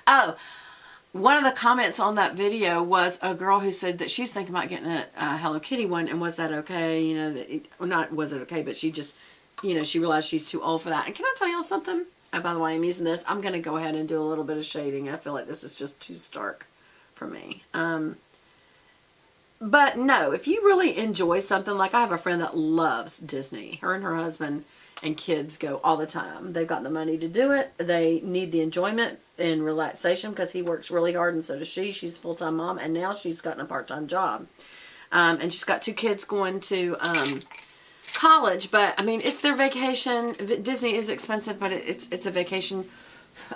Oh, one of the comments on that video was a girl who said that she's thinking about getting a Hello Kitty one, and was that okay? You know, well, not was it okay, but she just, you know, she realized she's too old for that. And can I tell y'all something? Oh, by the way, I'm using this. I'm going to go ahead and do a little bit of shading. I feel like this is just too stark for me. But no, if you really enjoy something, like I have a friend that loves Disney. Her and her husband and kids go all the time. They've got the money to do it. They need the enjoyment and relaxation because he works really hard, and so does she. She's a full-time mom, and now she's gotten a part-time job. And she's got 2 kids going to college, but I mean, it's their vacation. Disney is expensive, but it's a vacation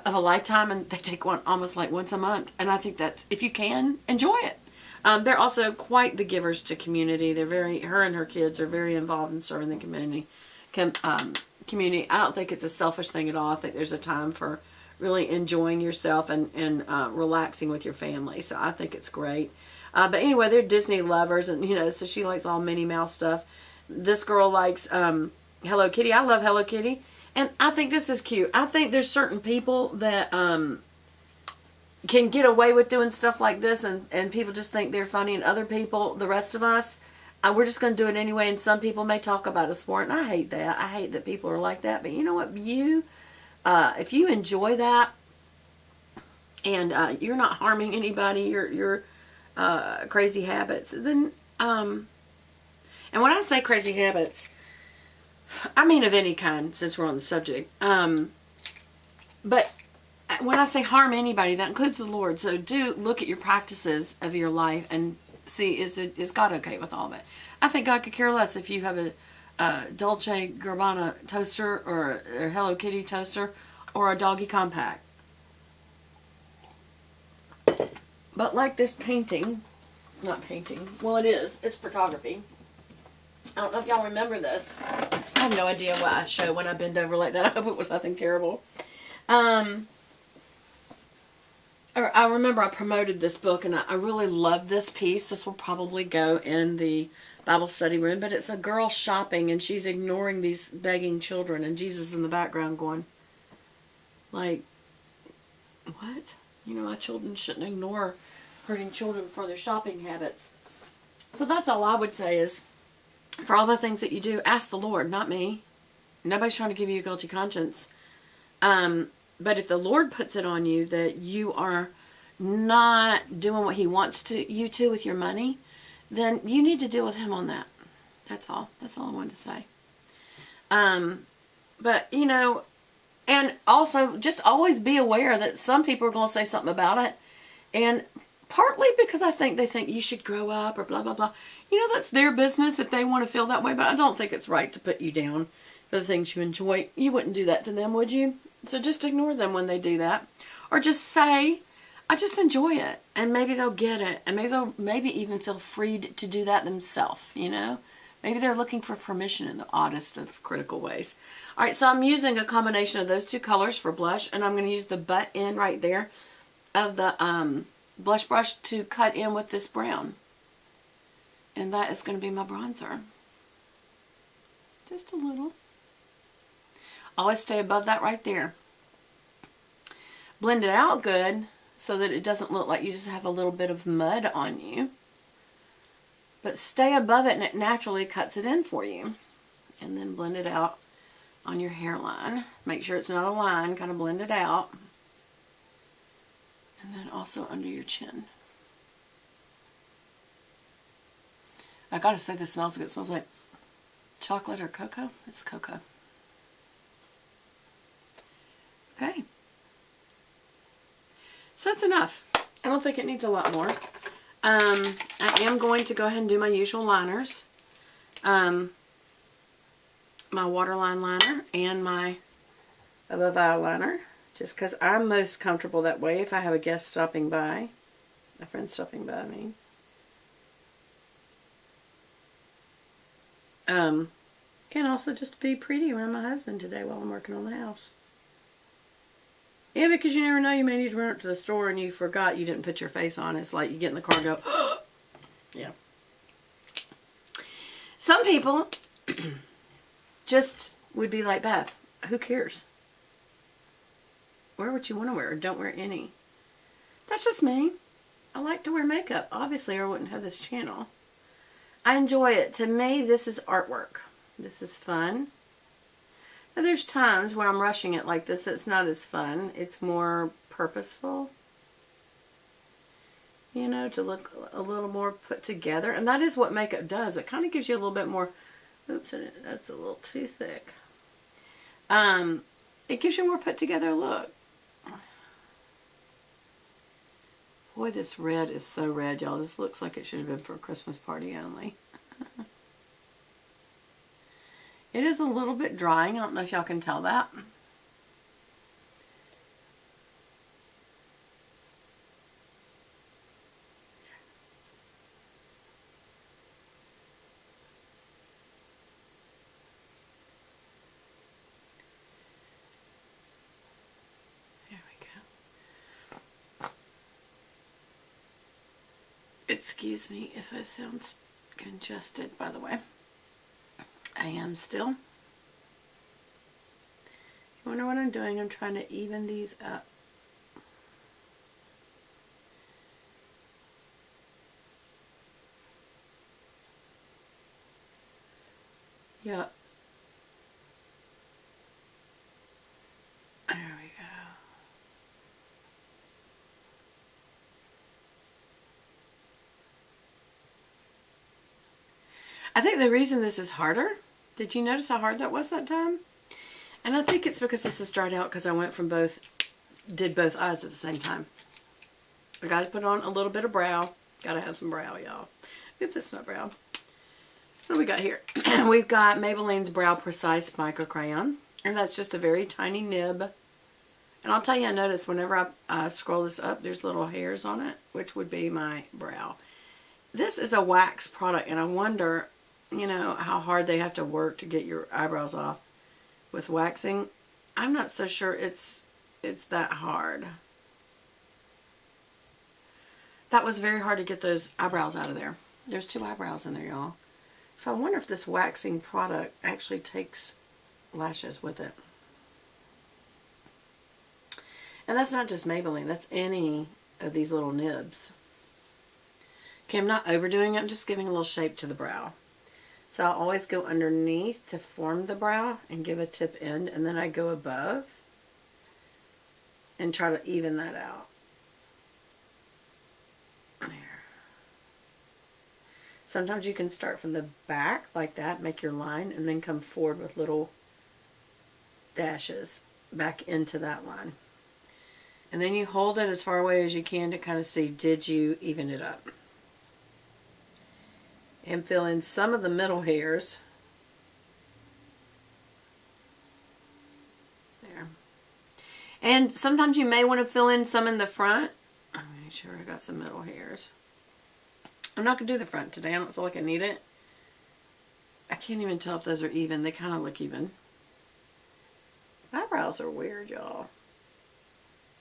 of a lifetime, and they take one almost like once a month. And I think that's, if you can, enjoy it. They're also quite the givers to community. They're her and her kids are very involved in serving the community. Community. I don't think it's a selfish thing at all. I think there's a time for really enjoying yourself and relaxing with your family. So I think it's great. But anyway, they're Disney lovers, and you know, so she likes all Minnie Mouse stuff. This girl likes Hello Kitty. I love Hello Kitty, and I think this is cute. I think there's certain people that can get away with doing stuff like this, and people just think they're funny, and other people, the rest of us, we're just going to do it anyway, and some people may talk about us for it, and I hate that. I hate that people are like that, but you know what? If you enjoy that, and you're not harming anybody, your crazy habits, then, and when I say crazy habits, I mean of any kind, since we're on the subject, but when I say harm anybody, that includes the Lord. So do look at your practices of your life and see, is God okay with all of it? I think God could care less if you have a Dolce Gabbana toaster, or a Hello Kitty toaster, or a Doggy Compact. But like this painting, not painting, well it is, it's photography. I don't know if y'all remember this. I have no idea what I show when I bend over like that. I hope it was nothing terrible. I remember I promoted this book, and I really love this piece. This will probably go in the Bible study room, but it's a girl shopping, and she's ignoring these begging children, and Jesus in the background going, like, what? You know, my children shouldn't ignore hurting children for their shopping habits. So that's all I would say is, for all the things that you do, ask the Lord, not me. Nobody's trying to give you a guilty conscience. But if the Lord puts it on you that you are not doing what He wants you to with your money, then you need to deal with Him on that. That's all. That's all I wanted to say. But, you know, and also just always be aware that some people are going to say something about it. And partly because I think they think you should grow up or blah, blah, blah. You know, that's their business if they want to feel that way. But I don't think it's right to put you down for the things you enjoy. You wouldn't do that to them, would you? So just ignore them when they do that. Or just say, I just enjoy it. And maybe they'll get it. And maybe they'll even feel freed to do that themselves, you know. Maybe they're looking for permission in the oddest of critical ways. All right, so I'm using a combination of those 2 colors for blush. And I'm going to use the butt end right there of the blush brush to cut in with this brown. And that is going to be my bronzer. Just a little. Always stay above that right there. Blend it out good so that it doesn't look like you just have a little bit of mud on you. But stay above it and it naturally cuts it in for you. And then blend it out on your hairline. Make sure it's not a line, kind of blend it out. And then also under your chin. I gotta say, this smells good. It smells like chocolate or cocoa. It's cocoa. Okay. So that's enough. I don't think it needs a lot more. I am going to go ahead and do my usual liners. My waterline liner and my above eye liner. Just because I'm most comfortable that way if I have a guest stopping by. A friend stopping by, I mean. And also just be pretty around my husband today while I'm working on the house. Yeah, because you never know, you may need to run up to the store and you forgot you didn't put your face on. It's like you get in the car and go, yeah. Some people just would be like, Beth, who cares? Wear what you want to wear, or don't wear any. That's just me. I like to wear makeup, obviously, or I wouldn't have this channel. I enjoy it. To me, this is artwork. This is fun. Now, there's times when I'm rushing it like this, it's not as fun. It's more purposeful, you know, to look a little more put together. And that is what makeup does. It kind of gives you a little bit more, oops, that's a little too thick. It gives you a more put together look. Boy, this red is so red, y'all. This looks like it should have been for a Christmas party only. It is a little bit drying. I don't know if y'all can tell that. There we go. Excuse me if I sound congested, by the way. I am still. You wonder what I'm doing? I'm trying to even these up. Yep. There we go. I think the reason this is harder, did you notice how hard that was that time? And I think it's because this is dried out because I went from did both eyes at the same time. I got to put on a little bit of brow. Got to have some brow, y'all. If it's not brow. What do we got here? We've got Maybelline's Brow Precise Micro Crayon. And that's just a very tiny nib. And I'll tell you, I noticed whenever I scroll this up, there's little hairs on it, which would be my brow. This is a wax product, and I wonder, you know, how hard they have to work to get your eyebrows off with waxing. I'm not so sure it's that hard. That was very hard to get those eyebrows out of there. There's 2 eyebrows in there, y'all. So I wonder if this waxing product actually takes lashes with it. And that's not just Maybelline. That's any of these little nibs. Okay, I'm not overdoing it. I'm just giving a little shape to the brow. So I'll always go underneath to form the brow and give a tip end. And then I go above and try to even that out. There. Sometimes you can start from the back like that, make your line, and then come forward with little dashes back into that line. And then you hold it as far away as you can to kind of see, did you even it up? And fill in some of the middle hairs. There. And sometimes you may want to fill in some in the front. I'll make sure I got some middle hairs. I'm not going to do the front today. I don't feel like I need it. I can't even tell if those are even. They kind of look even. Eyebrows are weird, y'all.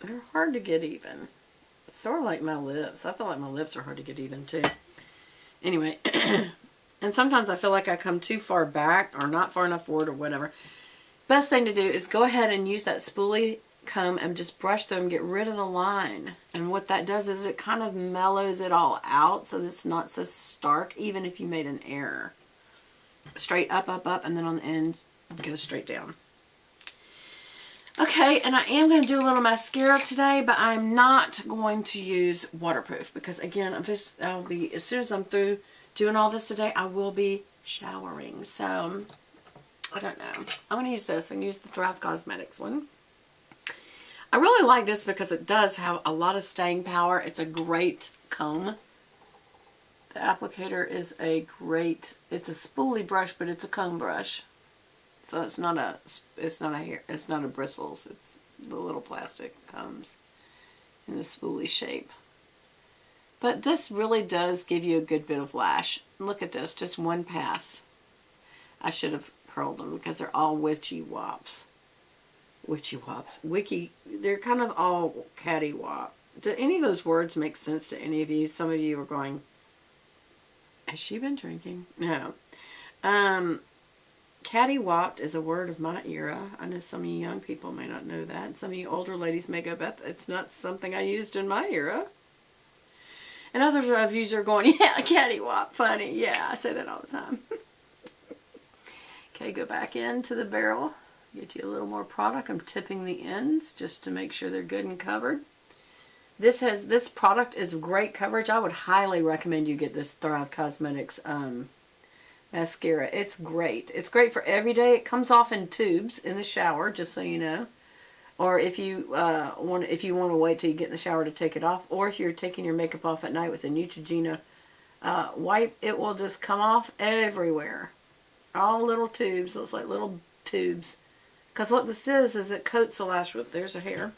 They're hard to get even. It's sort of like my lips. I feel like my lips are hard to get even too. Anyway, and sometimes I feel like I come too far back or not far enough forward or whatever. Best thing to do is go ahead and use that spoolie comb and just brush them, get rid of the line. And what that does is it kind of mellows it all out so that it's not so stark, even if you made an error. Straight up, up, up, and then on the end, go straight down. Okay, and I am going to do a little mascara today, but I'm not going to use waterproof because, again, I'll be, as soon as I'm through doing all this today, I will be showering. So, I don't know. I'm going to use this. I'm going to use the Thrive Cosmetics one. I really like this because it does have a lot of staying power. It's a great comb. The applicator is a great, it's a spoolie brush, but it's a comb brush. So it's not a hair, it's not a bristles, it's the little plastic combs in the spoolie shape. But this really does give you a good bit of lash. Look at this, just one pass. I should have curled them because they're all witchy wops. Witchy wops. They're kind of all catty wop. Do any of those words make sense to any of you? Some of you are going, has she been drinking? No. Cattywamped is a word of my era. I know some of you young people may not know that. Some of you older ladies may go, Beth, it's not something I used in my era. And others of you are going, yeah, cattywop, funny. Yeah, I say that all the time. Okay, go back into the barrel. Get you a little more product. I'm tipping the ends just to make sure they're good and covered. This product is great coverage. I would highly recommend you get this Thrive Cosmetics mascara. It's great. It's great for every day. It comes off in tubes in the shower, just so you know. Or if you want to wait till you get in the shower to take it off, or if you're taking your makeup off at night with a Neutrogena wipe, it will just come off everywhere. All little tubes. Looks like little tubes. Because what this does is it coats the lash with, there's a hair,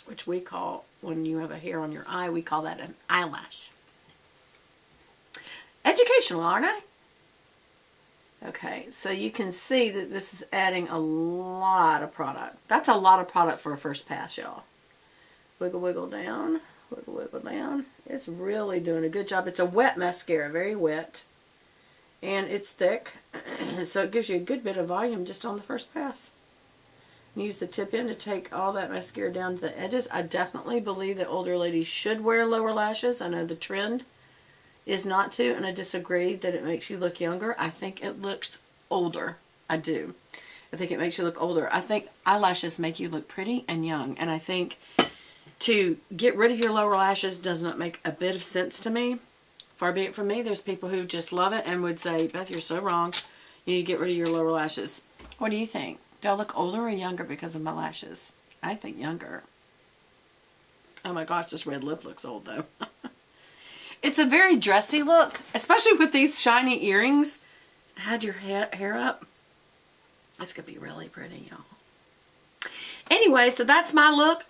which we call, when you have a hair on your eye, we call that an eyelash. Educational, aren't I? Okay, so you can see that this is adding a lot of product. That's a lot of product for a first pass, y'all. Wiggle, wiggle down. Wiggle, wiggle down. It's really doing a good job. It's a wet mascara, very wet. And it's thick, so it gives you a good bit of volume just on the first pass. Use the tip in to take all that mascara down to the edges. I definitely believe that older ladies should wear lower lashes. I know the trend is not to, and I disagree that it makes you look younger. I think it looks older. I do. I think it makes you look older. I think eyelashes make you look pretty and young, and I think to get rid of your lower lashes does not make a bit of sense to me. Far be it from me. There's people who just love it and would say, Beth, you're so wrong. You need to get rid of your lower lashes. What do you think? Do I look older or younger because of my lashes? I think younger. Oh my gosh, this red lip looks old though. It's a very dressy look, especially with these shiny earrings. Had your hair up. It's going to be really pretty, y'all. Anyway, so that's my look.